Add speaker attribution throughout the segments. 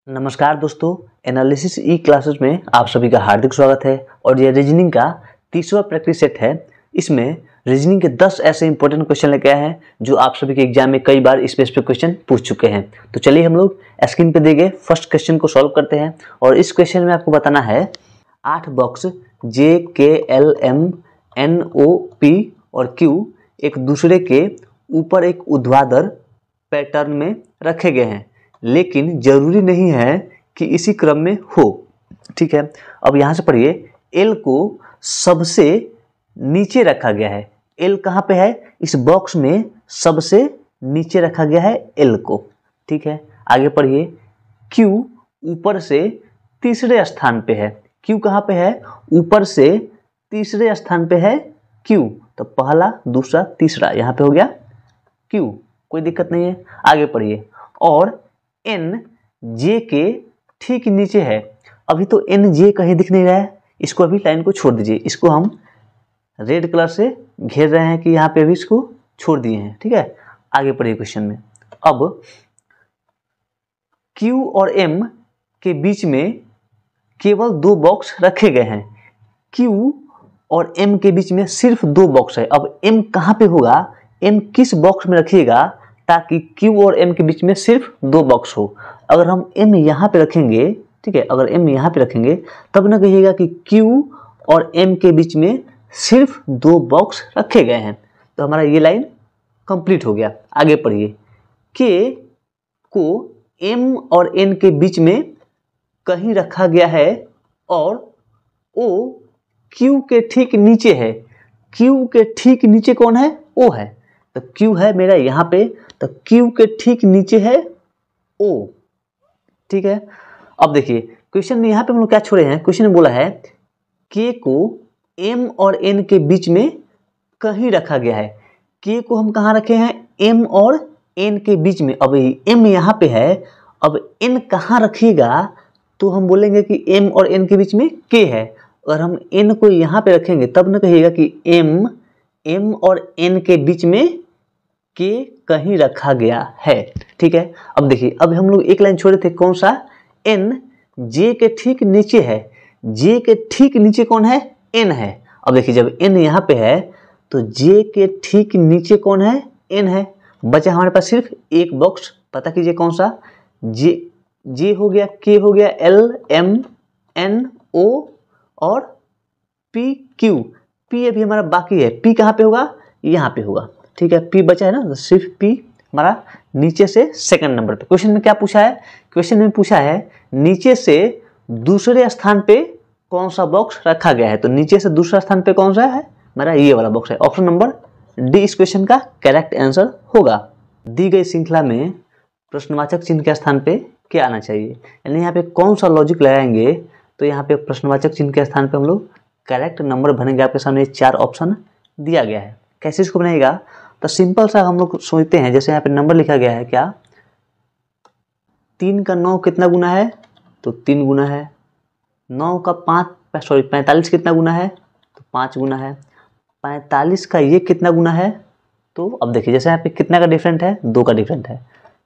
Speaker 1: नमस्कार दोस्तों, एनालिसिस ई क्लासेस में आप सभी का हार्दिक स्वागत है। और ये रीजनिंग का तीसरा प्रैक्टिस सेट है। इसमें रीजनिंग के 10 ऐसे इंपॉर्टेंट क्वेश्चन लेके आए हैं जो आप सभी के एग्जाम में कई बार स्पेसिफिक क्वेश्चन पूछ चुके हैं। तो चलिए हम लोग स्क्रीन पे दिए फर्स्ट क्वेश्चन को सॉल्व करते हैं। और इस क्वेश्चन में आपको बताना है 8 बॉक्स JKLM NOP और Q एक दूसरे के ऊपर एक ऊर्ध्वाधर पैटर्न में रखे गए हैं, लेकिन जरूरी नहीं है कि इसी क्रम में हो। ठीक है, अब यहां से पढ़िए। एल को सबसे नीचे रखा गया है। एल कहां पे है? इस बॉक्स में सबसे नीचे रखा गया है एल को। ठीक है, आगे पढ़िए। क्यू ऊपर से तीसरे स्थान पे है। क्यू कहां पे है? ऊपर से तीसरे स्थान पे है क्यू। तो पहला, दूसरा, तीसरा यहां पे हो गया क्यू, कोई दिक्कत नहीं है। आगे पढ़िए। और एन जे के ठीक नीचे है। अभी तो एन जे कहीं दिख नहीं रहा है, इसको अभी लाइन को छोड़ दीजिए। इसको हम रेड कलर से घेर रहे हैं कि यहाँ पे अभी इसको छोड़ दिए हैं। ठीक है, आगे पढ़िए क्वेश्चन में। अब क्यू और एम के बीच में केवल 2 बॉक्स रखे गए हैं। क्यू और एम के बीच में सिर्फ 2 बॉक्स है। अब एम कहाँ पे होगा? एम किस बॉक्स में रखिएगा ताकि Q और M के बीच में सिर्फ 2 बॉक्स हो। अगर हम M यहाँ पे रखेंगे, ठीक है, अगर M यहाँ पे रखेंगे तब ना कहिएगा कि Q और M के बीच में सिर्फ 2 बॉक्स रखे गए हैं। तो हमारा ये लाइन कंप्लीट हो गया। आगे पढ़िए। K को M और N के बीच में कहीं रखा गया है और O Q के ठीक नीचे है। Q के ठीक नीचे कौन है? O है। तो Q है मेरा यहाँ पे, तो Q के ठीक नीचे है O। ठीक है, अब देखिए क्वेश्चन में यहाँ पे हम लोग क्या छोड़े हैं। क्वेश्चन में बोला है K को M और N के बीच में कहीं रखा गया है। K को हम कहाँ रखे हैं? M और N के बीच में। अब M यहाँ पे है, अब N कहाँ रखिएगा? तो हम बोलेंगे कि M और N के बीच में K है। अगर हम N को यहाँ पे रखेंगे तब न कहिएगा कि M और N के बीच में K कहीं रखा गया है। ठीक है, अब देखिए, अब हम लोग एक लाइन छोड़े थे, कौन सा? N J के ठीक नीचे है। J के ठीक नीचे कौन है? N है। अब देखिए, जब N यहाँ पे है तो J के ठीक नीचे कौन है? N है। बचा हमारे पास सिर्फ एक बॉक्स। पता कीजिए कौन सा? J हो गया, K हो गया, L M N O और P Q। P अभी हमारा बाकी है। P कहाँ पे होगा? यहाँ पे होगा। ठीक है, P बचा है ना, तो सिर्फ P हमारा नीचे से सेकंड नंबर पे। क्वेश्चन में क्या पूछा है? क्वेश्चन में पूछा है नीचे से दूसरे स्थान पे कौन सा बॉक्स रखा गया है। तो नीचे से दूसरा स्थान पे कौन सा है? हमारा ये वाला बॉक्स है। ऑप्शन नंबर डी इस क्वेश्चन का करेक्ट आंसर होगा। दी गई श्रृंखला में प्रश्नवाचक चिन्ह के स्थान पे क्या आना चाहिए, यानी यहाँ पे कौन सा लॉजिक लगाएंगे तो यहाँ पे प्रश्नवाचक चिन्ह के स्थान पे हम लोग करेक्ट नंबर बनेंगे। आपके सामने 4 ऑप्शन दिया गया है। कैसे इसको बनाएगा? तो सिंपल सा हम लोग सोचते हैं, जैसे यहाँ पे नंबर लिखा गया है, क्या 3 का 9 कितना गुना है? तो 3 गुना है। 9 का 45 कितना गुना है? तो 5 गुना है। 45 का ये कितना गुना है? तो अब देखिए, जैसे यहाँ पे कितना का डिफरेंट है? 2 का डिफरेंट है।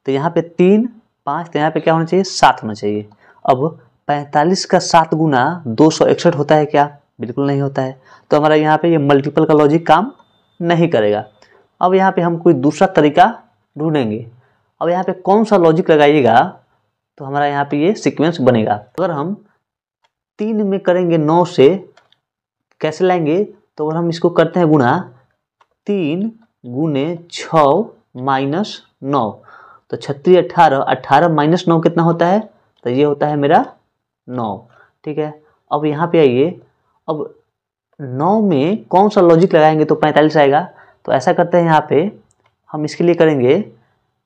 Speaker 1: तो यहाँ पे 3 5, तो यहाँ पे क्या होना चाहिए? 7 होना चाहिए। अब 45 का 7 गुना 261 होता है क्या? बिल्कुल नहीं होता है। तो हमारा यहाँ पे ये मल्टीपल का लॉजिक काम नहीं करेगा। अब यहाँ पे हम कोई दूसरा तरीका ढूंढेंगे। अब यहाँ पे कौन सा लॉजिक लगाइएगा तो हमारा यहाँ पे ये सीक्वेंस बनेगा। अगर हम 3 में करेंगे 9 से, कैसे लाएंगे? तो अगर हम इसको करते हैं गुणा 3 गुने 6 माइनस 9, तो 36 18, 18 माइनस 9 कितना होता है? तो ये होता है मेरा 9। ठीक है, अब यहाँ पे आइए। अब 9 में कौन सा लॉजिक लगाएंगे तो 45 आएगा। तो ऐसा करते हैं, यहाँ पे हम इसके लिए करेंगे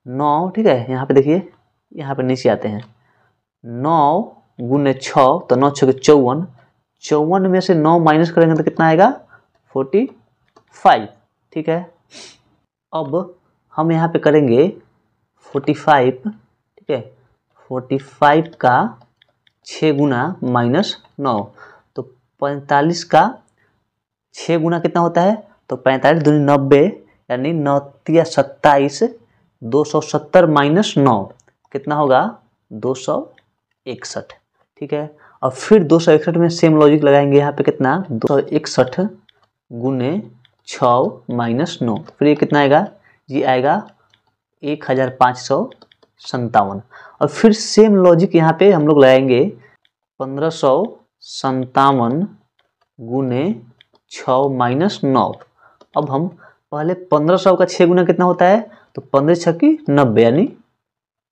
Speaker 1: 9। ठीक है, यहाँ पे देखिए, यहाँ पे नीचे आते हैं। 9 गुने 6, तो 9 6 54। 54 में से 9 माइनस करेंगे तो कितना आएगा? 45। ठीक है, अब हम यहाँ पे करेंगे 45। ठीक है, 45 का 6 गुना माइनस 9, तो 45 का 6 गुना कितना होता है? तो 45 दूनी 90, यानी 9 तिया 27, 270 माइनस 9 कितना होगा? 240। 261, ठीक है। और फिर 261 में सेम लॉजिक लगाएंगे, यहाँ पे कितना 261 गुने 6 माइनस 9, फिर ये कितना आएगा, ये आएगा 1557। और फिर सेम लॉजिक यहाँ पे हम लोग लगाएंगे 1557 गुने 6 माइनस 9। अब हम पहले 1500 का 6 गुना कितना होता है, तो 15 छक्की 90 यानी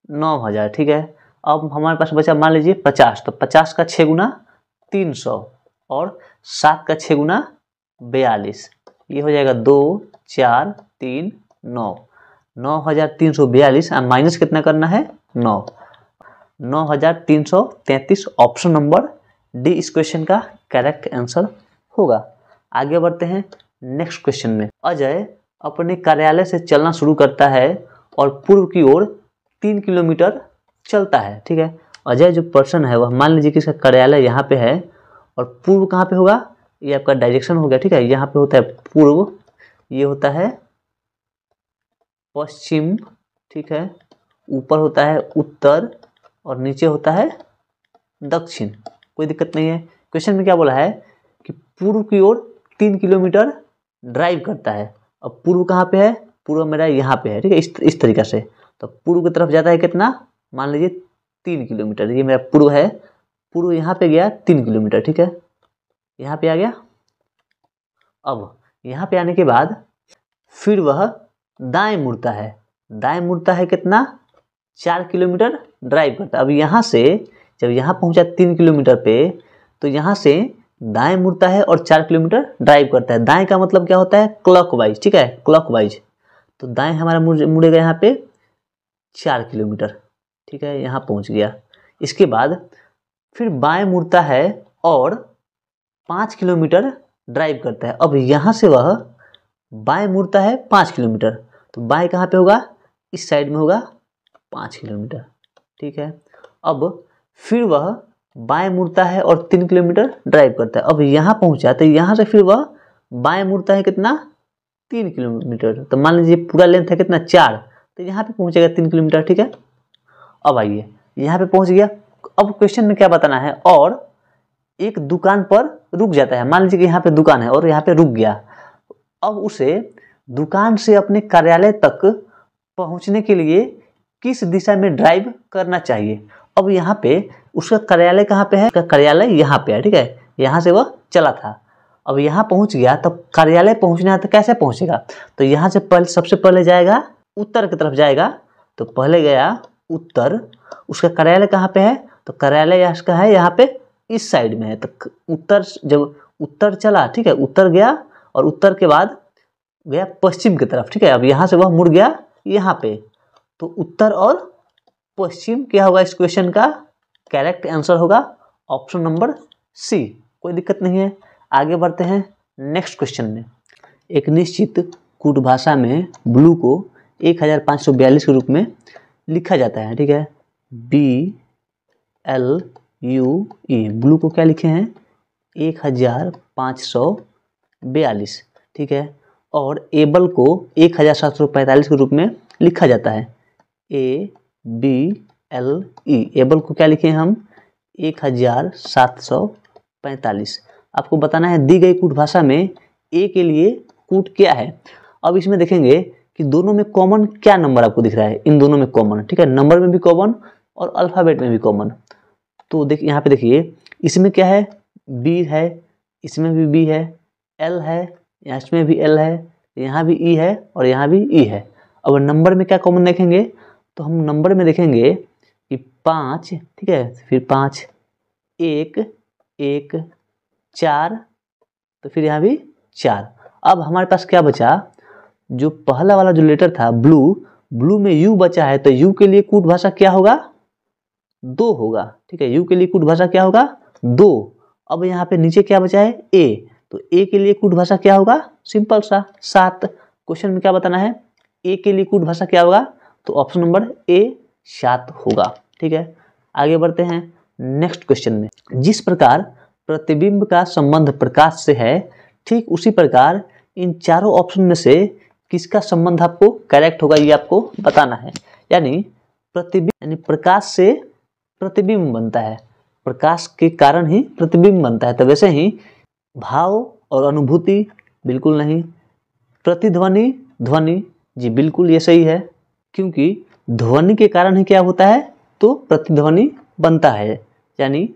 Speaker 1: 9000, ठीक है। अब हमारे पास बचा मान लीजिए 50, तो 50 का 6 गुना 300 और 7 का 6 गुना 42, ये हो जाएगा 2 4 3 9, 9342। माइनस कितना करना है 9, 9333। ऑप्शन नंबर डी इस क्वेश्चन का करेक्ट आंसर होगा। आगे बढ़ते हैं नेक्स्ट क्वेश्चन में। अजय अपने कार्यालय से चलना शुरू करता है और पूर्व की ओर 3 किलोमीटर चलता है, ठीक है। अजय जो पर्सन है वह मान लीजिए कि इसका कार्यालय यहाँ पे है और पूर्व कहाँ पे होगा, ये आपका डायरेक्शन हो गया, ठीक है। यहाँ पे होता है पूर्व, ये होता है पश्चिम, ठीक है। ऊपर होता है उत्तर और नीचे होता है दक्षिण, कोई दिक्कत नहीं है। क्वेश्चन में क्या बोला है कि पूर्व की ओर 3 किलोमीटर ड्राइव करता है। अब पूर्व कहाँ पे है, पूर्व मेरा यहाँ पे है, ठीक है। इस तरीके से तो पूर्व की तरफ जाता है कितना, मान लीजिए 3 किलोमीटर, ये मेरा पूर्व है। पूर्व यहाँ पे गया 3 किलोमीटर, ठीक है, यहाँ पे आ गया। अब यहाँ पे आने के बाद फिर वह दाएं मुड़ता है, दाएं मुड़ता है कितना, 4 किलोमीटर ड्राइव करता है। अब यहाँ से जब यहाँ पहुँचा 3 किलोमीटर पे, तो यहाँ से दाएं मुड़ता है और 4 किलोमीटर ड्राइव करता है। दाएं का मतलब क्या होता है, क्लॉकवाइज, ठीक है, क्लॉकवाइज। तो दाएं हमारा मुड़ेगा यहाँ पे 4 किलोमीटर, ठीक है, यहाँ पहुँच गया। इसके बाद फिर बाएं मुड़ता है और 5 किलोमीटर ड्राइव करता है। अब यहाँ से वह बाएं मुड़ता है 5 किलोमीटर, तो बाएं कहाँ पे होगा, इस साइड में होगा 5 किलोमीटर, ठीक है। अब फिर वह बाएं मुड़ता है और 3 किलोमीटर ड्राइव करता है। अब यहाँ पहुँचा तो यहाँ से फिर वह बाएं मुड़ता है कितना, 3 किलोमीटर। तो मान लीजिए पूरा लेंथ है कितना 4, तो यहाँ पे पहुँचेगा 3 किलोमीटर, ठीक है। अब आइए यहाँ पे पहुँच गया। अब क्वेश्चन में क्या बताना है, और एक दुकान पर रुक जाता है। मान लीजिए कि यहाँ पे दुकान है और यहाँ पे रुक गया। अब उसे दुकान से अपने कार्यालय तक पहुँचने के लिए किस दिशा में ड्राइव करना चाहिए। अब यहाँ पे उसका कार्यालय कहाँ पे है, उसका कार्यालय यहाँ पे है, ठीक है। यहाँ से वह चला था, अब यहाँ पहुँच गया, तब कार्यालय पहुँचना है तो कैसे पहुँचेगा, तो यहाँ से पहले सबसे पहले जाएगा उत्तर की तरफ जाएगा। तो पहले गया उत्तर, उसका कार्यालय कहाँ पे है, तो कार्यालय इसका है यहाँ पे इस साइड में है। तो उत्तर, जब उत्तर चला, ठीक है, उत्तर गया और उत्तर के बाद गया पश्चिम की तरफ, ठीक है। अब यहाँ से वह मुड़ गया यहाँ पे, तो उत्तर और पश्चिम क्या होगा, इस क्वेश्चन का करेक्ट आंसर होगा ऑप्शन नंबर सी, कोई दिक्कत नहीं है। आगे बढ़ते हैं नेक्स्ट क्वेश्चन में। एक निश्चित कूट भाषा में ब्लू को 1542 के रूप में लिखा जाता है, ठीक है। BLUE, ब्लू को क्या लिखे हैं 1542, ठीक है। और एबल को 1745 के रूप में लिखा जाता है, ABLE। एबल को क्या लिखे हैं हम 1745। आपको बताना है दी गई कूट भाषा में ए के लिए कूट क्या है। अब इसमें देखेंगे कि दोनों में कॉमन क्या नंबर आपको दिख रहा है, इन दोनों में कॉमन, ठीक है, नंबर में भी कॉमन और अल्फ़ाबेट में भी कॉमन। तो देखिए यहाँ पे देखिए, इसमें क्या है, बी है, इसमें भी बी है, एल है, इसमें भी एल है, यहाँ भी ई है और यहाँ भी ई है। अब नंबर में क्या कॉमन देखेंगे, तो हम नंबर में देखेंगे कि 5, ठीक है, फिर 5, 1, 1, 4, तो फिर यहाँ भी 4। अब हमारे पास क्या बचा, जो पहला वाला जो लेटर था ब्लू में यू बचा है, तो यू के लिए कूट भाषा क्या होगा, 2 होगा, ठीक है। यू के लिए कूट भाषा क्या होगा 2। अब यहाँ पे नीचे क्या बचा है ए, तो ए के लिए कूट भाषा क्या होगा, सिंपल सा 7। क्वेश्चन में क्या बताना है, ए के लिए कूट भाषा क्या होगा, तो ऑप्शन नंबर ए 7 होगा, ठीक है। आगे बढ़ते हैं नेक्स्ट क्वेश्चन में। जिस प्रकार प्रतिबिंब का संबंध प्रकाश से है, ठीक उसी प्रकार इन चारों ऑप्शन में से किसका संबंध आपको करेक्ट होगा, ये आपको बताना है। यानी प्रतिबिंब यानी प्रकाश से प्रतिबिंब बनता है, प्रकाश के कारण ही प्रतिबिंब बनता है। तो वैसे ही भाव और अनुभूति बिल्कुल नहीं, प्रतिध्वनि, ध्वनि, जी बिल्कुल ये सही है, क्योंकि ध्वनि के कारण ही क्या होता है, तो प्रतिध्वनि बनता है। यानी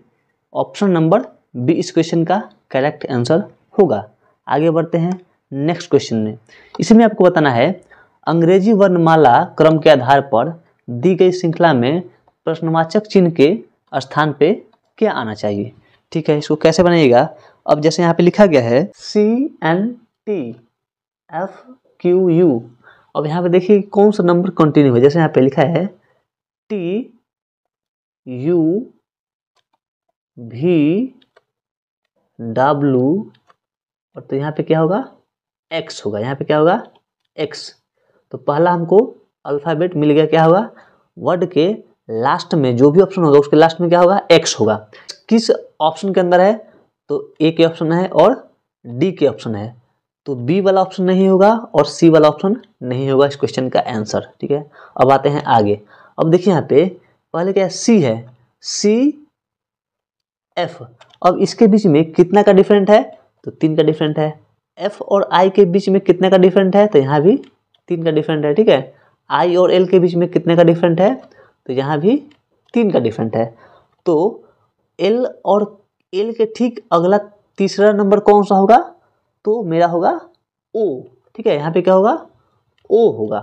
Speaker 1: ऑप्शन नंबर बी इस क्वेश्चन का करेक्ट आंसर होगा। आगे बढ़ते हैं नेक्स्ट क्वेश्चन में। इसमें आपको बताना है अंग्रेजी वर्णमाला क्रम के आधार पर दी गई श्रृंखला में प्रश्नवाचक चिन्ह के स्थान पे क्या आना चाहिए। ठीक है, इसको कैसे बनाइएगा। अब जैसे यहाँ पे लिखा गया है CNTFQU, अब यहाँ पे देखिए कौन सा नंबर कंटिन्यू है। जैसे यहाँ पे लिखा है TUVW, और तो यहाँ पे क्या होगा, X होगा। यहाँ पे क्या होगा, X। तो पहला हमको अल्फाबेट मिल गया, क्या होगा, वर्ड के लास्ट में जो भी ऑप्शन होगा उसके लास्ट में क्या होगा, X होगा। किस ऑप्शन के अंदर है, तो A के ऑप्शन है और D के ऑप्शन है, तो B वाला ऑप्शन नहीं होगा और C वाला ऑप्शन नहीं होगा इस क्वेश्चन का आंसर। ठीक है, अब आते हैं आगे। अब देखिए यहाँ पे पहले क्या है, C है, CF। अब इसके बीच में कितना का डिफरेंट है, तो 3 का डिफरेंट है। F और I के बीच में कितने का डिफरेंट है, तो यहाँ भी 3 का डिफरेंट है। ठीक है, I और L के बीच में कितने का डिफरेंट है, तो यहाँ भी 3 का डिफरेंट है। तो L और L के ठीक अगला तीसरा नंबर कौन सा होगा, तो मेरा होगा O। ठीक है, यहाँ पे क्या होगा, O होगा।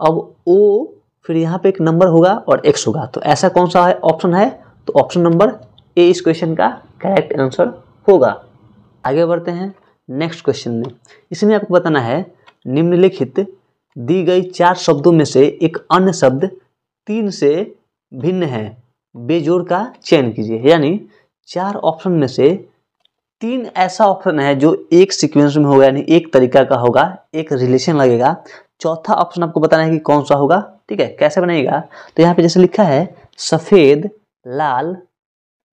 Speaker 1: अब O फिर यहाँ पे एक नंबर होगा और X होगा, तो ऐसा कौन सा है ऑप्शन है, तो ऑप्शन नंबर ए इस क्वेश्चन का करेक्ट आंसर होगा। आगे बढ़ते हैं नेक्स्ट क्वेश्चन में। इसमें आपको बताना है निम्नलिखित दी गई 4 शब्दों में से एक अन्य शब्द 3 से भिन्न है, बेजोड़ का चयन कीजिए। यानी 4 ऑप्शन में से 3 ऐसा ऑप्शन है जो एक सीक्वेंस में होगा, यानी एक तरीका का होगा, एक रिलेशन लगेगा। चौथा ऑप्शन आपको बताना है कि कौन सा होगा। ठीक है, कैसे बनेगा, तो यहाँ पे जैसे लिखा है सफेद, लाल,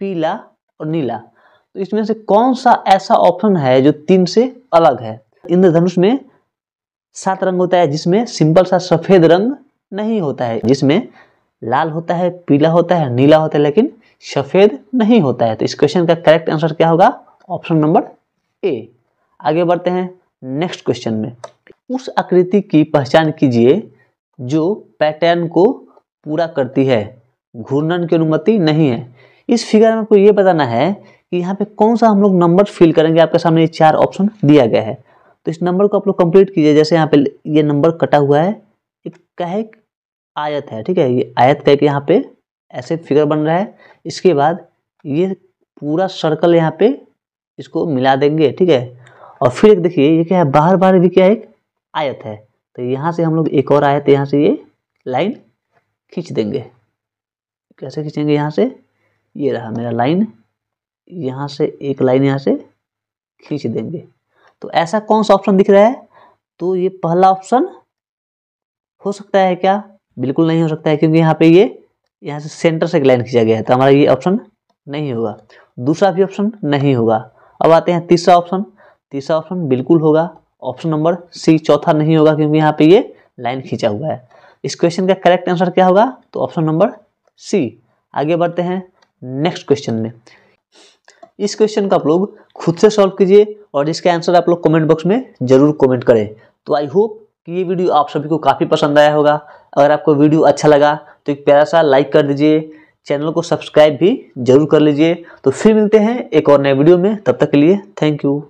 Speaker 1: पीला और नीला, तो इसमें से कौन सा ऐसा ऑप्शन है जो 3 से अलग है। इंद्रधनुष में 7 रंग होता है, जिसमें सिंपल सा सफेद रंग नहीं होता है, जिसमें लाल होता है, पीला होता है, नीला होता है, लेकिन सफेद नहीं होता है। तो इस क्वेश्चन का करेक्ट आंसर क्या होगा, ऑप्शन नंबर ए। आगे बढ़ते हैं नेक्स्ट क्वेश्चन में। उस आकृति की पहचान कीजिए जो पैटर्न को पूरा करती है, घूर्णन की अनुमति नहीं है। इस फिगर में आपको ये बताना है कि यहाँ पे कौन सा हम लोग नंबर फिल करेंगे। आपके सामने ये 4 ऑप्शन दिया गया है, तो इस नंबर को आप लोग कंप्लीट कीजिए। जैसे यहाँ पे ये नंबर कटा हुआ है, एक आयत है। ठीक है, ये आयत का एक यहाँ पे ऐसे फिगर बन रहा है। इसके बाद ये पूरा सर्कल यहाँ पे इसको मिला देंगे। ठीक है, और फिर एक देखिए ये क्या है, बाहर बाहर भी क्या है, एक आयत है। तो यहाँ से हम लोग एक और आयत, यहाँ से ये लाइन खींच देंगे। कैसे खींचेंगे, यहाँ से ये रहा मेरा लाइन, यहाँ से एक लाइन यहाँ से खींच देंगे। तो ऐसा कौन सा ऑप्शन दिख रहा है, तो ये पहला ऑप्शन हो सकता है क्या, बिल्कुल नहीं हो सकता है, क्योंकि यहाँ पे ये यहाँ से सेंटर से एक लाइन खींचा गया है, तो हमारा ये ऑप्शन नहीं होगा। दूसरा भी ऑप्शन नहीं होगा। अब आते हैं तीसरा ऑप्शन। तीसरा ऑप्शन बिल्कुल होगा, ऑप्शन नंबर सी। चौथा नहीं होगा क्योंकि यहाँ पे ये लाइन खींचा हुआ है। इस क्वेश्चन का करेक्ट आंसर क्या होगा, तो ऑप्शन नंबर सी। आगे बढ़ते हैं नेक्स्ट क्वेश्चन में। इस क्वेश्चन को आप लोग खुद से सॉल्व कीजिए और इसका आंसर आप लोग कमेंट बॉक्स में जरूर कमेंट करें। तो आई होप कि ये वीडियो आप सभी को काफ़ी पसंद आया होगा। अगर आपको वीडियो अच्छा लगा तो एक प्यारा सा लाइक कर दीजिए, चैनल को सब्सक्राइब भी जरूर कर लीजिए। तो फिर मिलते हैं एक और नए वीडियो में, तब तक के लिए थैंक यू।